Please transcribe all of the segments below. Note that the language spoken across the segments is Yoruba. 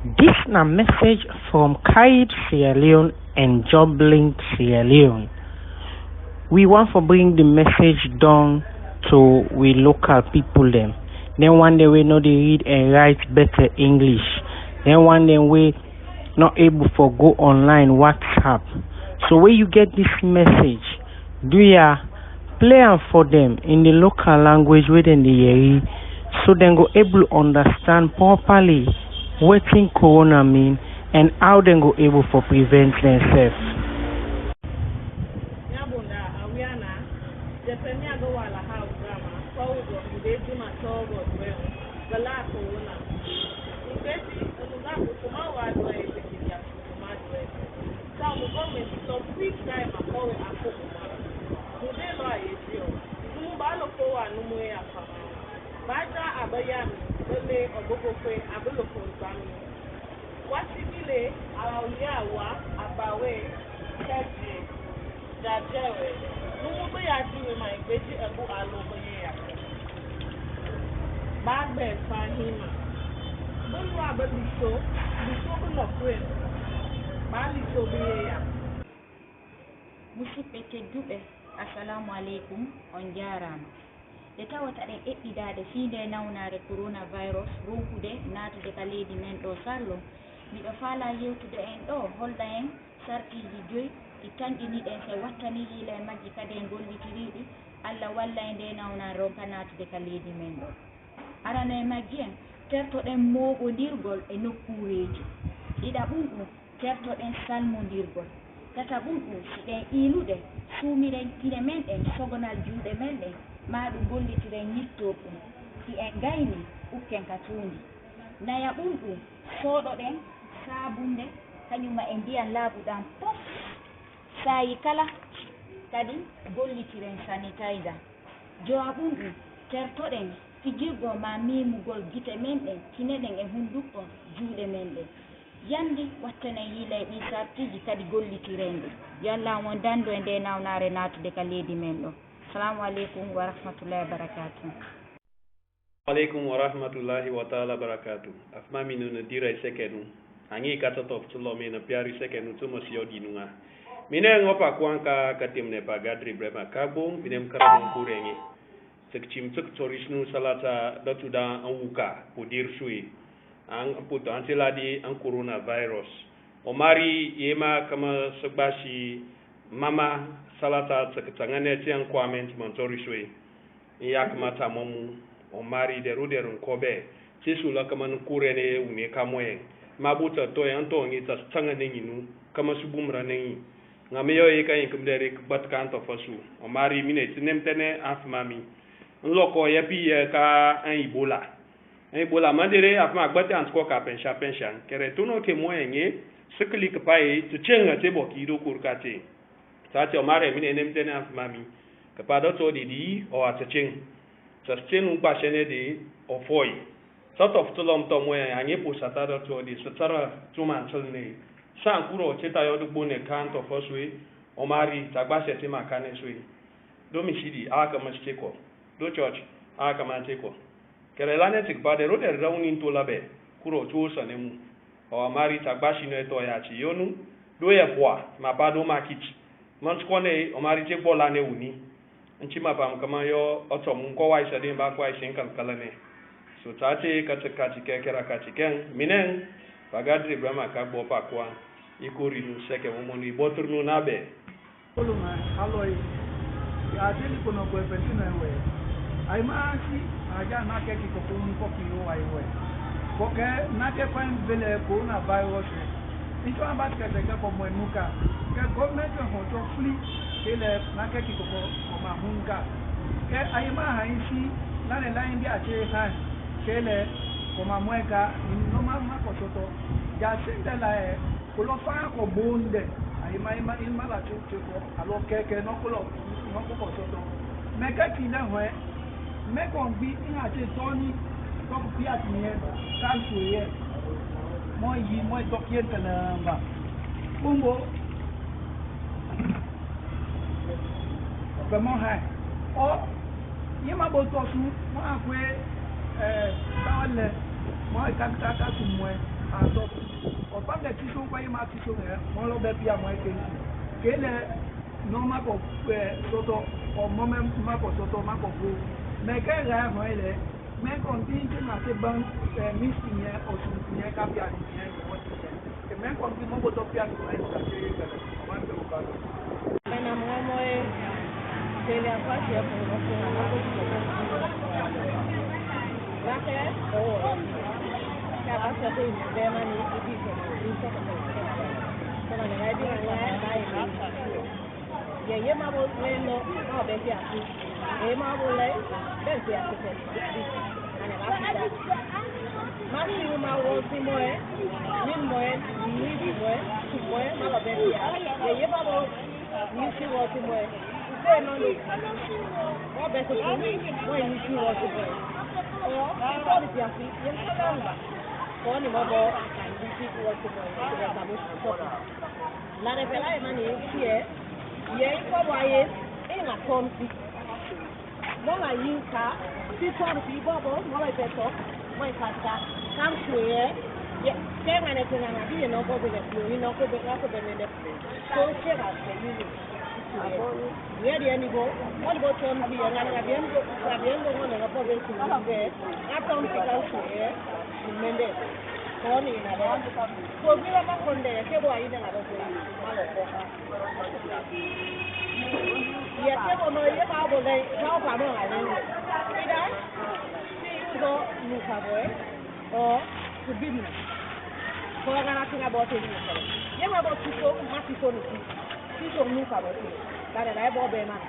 This is a message from Kaid Sierra Leone and JobLink Sierra Leone. We want to bring the message down to we local people them. Then one day we know they read and write better English. Then one day we not able to go online WhatsApp. So when you get this message, do ya play am for them in the local language within the area, so then go able to understand properly what in corona mean and how they go able to prevent themselves. Musidɓe tedduɓe assalamu aleykum on jarama nde tawata ɗen eɓɓidade fiinde nawnare coronavirus ronkude natude ka leydi men ɗo sallo miɗo faala yewtude en ɗo holɗa en sartiji joyi ɗi tanƴiniɗen se wattani hiila e majji kadi en gollitiriɗi allah walla e nde nawnare ronka natude ka leydi men ɗo arano e majji en tertoɗen moɓodirgol e nokkureji ɗiɗaɓum ɗum tertoɗen salmodirgol tataɓum ɗum siɗen iluɗe suumiɗen kine men ɗen sogonal juuɗe men ɗen ma ɗum gollitiren yittoɗum si en gayni ukken ka tuundi nayaɓum ɗum sooɗoɗen saabunde kañuma e ndiyan laaɓuɗan pof sayi kala kadi gollitiren sanitizer jowaɓum ɗum tertoɗen fijirgo ma mimugol gite men ɗen kine ɗen e hunduko juuɗe men ɗen yandi wattanen hiila e ɗi sartiji kadi gollitirenɗe yo allah mon dandu e nde nawnare natude ka leydi men ɗo. Assalamu aleykum wa rahmatullahi wa barakatuh. Aleykum wa rahmatullahi wa ta'ala barakatuh. Afmami no dira sekenu angi katatof tulo me na piari sekenu tumo siyo dinunga mine ngopa kwanka katimne pa gadri brema kabung binem karabung kurengi sekchim tuk torisnu salata datuda anwuka pudir shui ang puto antiladi ang coronavirus omari yema kama sebashi mama salata seketangane tiang kwament montori shui yak mata momu omari deruderun kobe sisula kama kurene une kamwe mabuta to yanto ngi tas tangane nginu kama subumra nengi ngameyo e kay kumdere bat kanto fasu omari mine tinemtene afmami nloko yapi ka an Ebola mandere afma gbate antko ka penshan kere tuno ke moyenye sikli ka pai tu chenga te boki do kurkate sate omare mine nemtene afmami ka pada to di o atacheng sustain pa chene de ofoi sort of tulom to moyen anye po satara to di satara tuman tsulne san kuro cheta yo do bone kanto foswe omari tagbase te makane swe do misidi aka masteko do church aka manteko kere lane tik bade rode raunin to labe kuro to sanemu o amari tagbashi no to ya chi yonu do ye kwa mapado makich manskone omari je bola ne uni nchi mapam kama yo otom ko wa isa de ba kwa isin kalkalane so tate katakati kekera katiken minen bagadri brama ka bo pakwa ikori nu seke momoni boturnu nabe koluma aloi ya teli kono ko pentina we ai maasi aja na ke ki ko ko ki yo ai we porque na ke fan vele coronavirus ito amba ke ka ko mo nuka ke government ho to free ele na ke ki ko ma hunka ke ai ma haisi na le line dia che ha ke le ko ma mueka no ma ko soto ya sende la e ko lo fa ko bonde ai ma ilma la chu ko alo ke no ko soto me ka ki na ho me kon bi ina che toni ko bi atnie kan suye mo yi mo dokien kana ba bumbo comment hai o yema bo to su mo akwe tawale mo ka su mo aso o panga tiso kwa ima tiso ne mo lo be pia mo eke ke le no ma ko soto o moment ma ko soto ma ko go me ke ga ho ile me continue na se ban missing o sunye ka pia ni mo ke me continue mo to pia ko ai ka ke ga ma pe ko ba na mo mo se le afasi ya ko ko na ko la ke o ya ba se de de ma ni di ko ni ko ko na ga di na ba ye ye ma bo le no no be ti asu e ma bo le be ti asu ke ana ba ti da ma si ma wo si mo e ni mo e ni di mo e su mo e ma lo be ti ye ye ma bo ni si wo si mo e se no lo mo be so mo ni si wo si mo e o ko di asu ye ko la ba ko ni mo bo ni si wo si mo e ko ba mo so la revela e ma ni si e ye ko waye e na tonti mo la yinka ti tonti bobo mo la beto mo ikata kam kuye ye ke ngane tena na bi no ko be ni no ko be ne so che ba se ni ye di ani go mo bo tonti ye ngana bien go mo na ko be ku be a tonti ka kuye mende ko ni na ba ko bi la ma konde ke bo ai na ba ko ma lo ko ye ke bo no ye ba bo le ka ba mo la le ida si go lu ka bo o ku bi ni ko ga na ti na bo te ni ko ye ma bo ti so ma ti so ni ti so lu ka bo ti la la bo be ma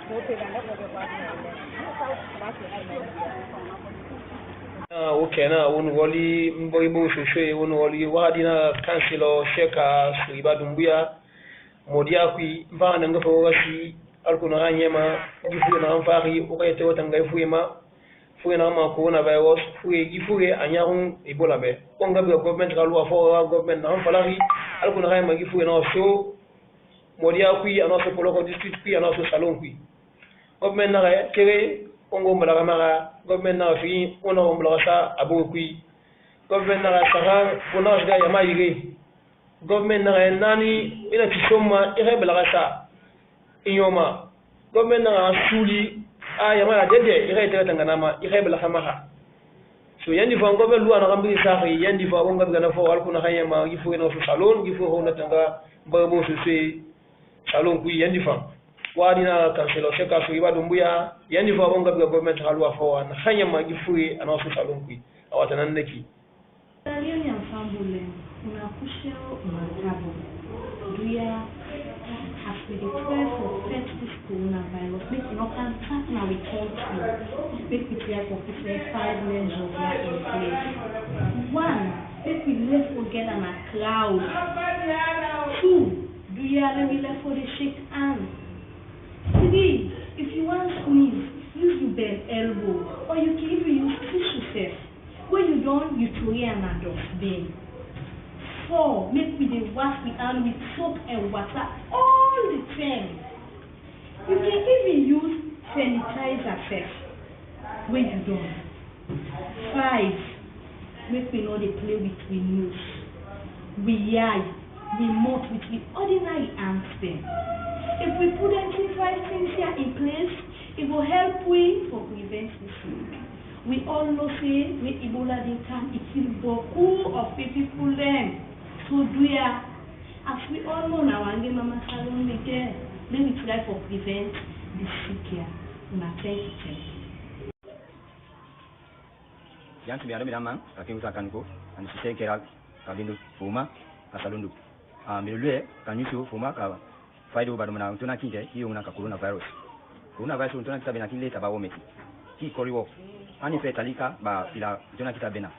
ko te ga na ko be ba ni ba ti okay na won wali mboy bo shoshe won wali wadina kansilo sheka su ibadumbuya modia kui mvana ngafo wasi alkuno hanyema gifu na amfari o kayete wotanga fuema fuena ma ko na virus fuye gifuye anyarun ebola be onga be government ka loi fo government na amfalari alkuno hayma gifuye na so modia kui anoso poloko district kui anoso salon kui government na kere ongo mbala mara government na fi ona mbala sa abo kui government na sara bona ga ya mayire government na nani ina tisoma ire bala sa inyoma government na suli ya mara dede ire tere tangana ma ire bala khamaha so yandi fa ngobe luwa na gambi sa yandi fa onga bigana fo wal kuna hayema gifu ina so salon gifu ho na tanga babo so se salon kui yandi fa wadina kanselo sheka su ibadumbuya yandi fa bonga biga government halwa fo na hanya magifui anawasu salonki awatana neki Alioni ensemble unakusha matabo duya after the 12 or 30 coronavirus make you not can partner with country make we try for 5 measures that in place. One, make we let's forget on a crowd. Two, duya let me left for the shake hands. 3, if you want to sneeze, use your bare elbow, or you can even use tissue first. When you don't, you throw it in a dustbin. 4, make we dey wash the hand with soap and water all the time. You can even use sanitizer first when you don't. 5, make we no dey play with we nose, we eye, we mouth with the ordinary hands them. If we put them 5 things here in place, it will help we for prevention. We all know say when Ebola dey come, it kills beaucoup of people them. So do ya, as we all know now, and Mama Salon again, let me try for prevent the sick here. Una thank you. Yantu biara midama kakingusa kanko and sise kera kabindu fuma kasalundu. Milue kanyusu fuma ka Faido barumana untuna kije hiyo una coronavirus. Coronavirus untuna kita bena kile tabawo meti. Ki koriwo. Ani fe talika ba bila untuna kita bena.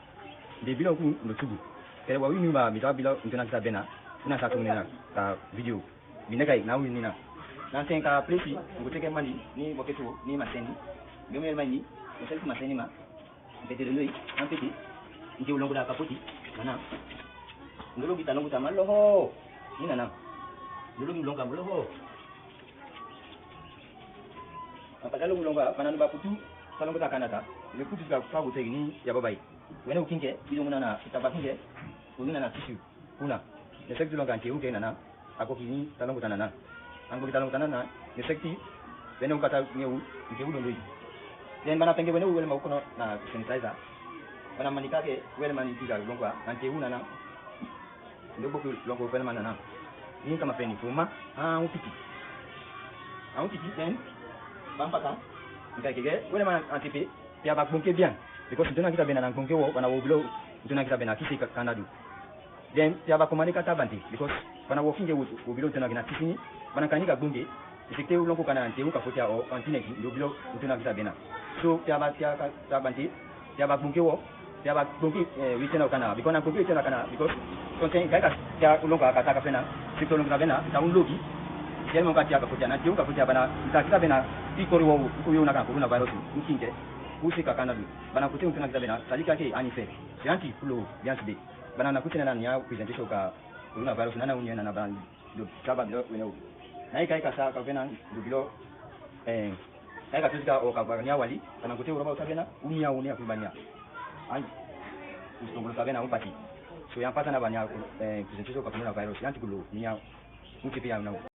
De bilo ku lutugu. Kere wa wimi ba mita bila untuna kita bena. Una satu nina ka video. Bineka na wimi nina. Na senka plesi nguteke mani ni boketu ni maseni. Gome mani, uselfu maseni ma. Pete lui, ampeti. Nje ulongo da kapoti. Mana. Ngolo kita longo tamalo ho. Ni nana. Dulu belum kamu loh. Apa kalau belum pak? Mana nuba putu? Kalau kita akan datang, lepas itu juga kau buat ini ya baik. wena ukinge bido munana itabakinge ununa na tishu kuna ne sekti longa anti uke nana ako kini talongo tanana ango talongo tanana ne sekti wena ukata nyeu nke udo ndoi then bana penge wena uwele makono na sanitizer bana manikake wele manitika longwa anti unana ndobo longo wele manana ni kama peni fuma utiki then bampaka ngakege wele man antipe ya bakbonke bien because tuna kita bena nangkonke wo bana wo bilo tuna kita bena kisi kanadu then ya bakomani kata banti because bana wo finge wo bilo tuna kina kisi bana kanika bunge ifike ulongo kana ante uka fotia o continent ndo bilo tuna kita bena so ya banti ya bakbonke wo ya bakbonke witena kana because nangkonke witena kana because konten kaka ya ulongo akataka pena sito ulongo bena ta unlogi yelmo kati akafotia na tiuka fotia bana kita bena ikori wo uyo na corona virus ukinge usika kanadu bana kuti untuna kita bena salika ke anife yanti kulo yansbe bana na kuti na nya presentation ka corona virus nana unya na bana do kaba do wena na ikai ka sa ka bena do bilo ai ka tusika o ka bana wali bana kuti uroba utabena unia kubanya ai ustongo sabena upati so yampata na banya presentation ka corona virus yanti kulo nya uti pia na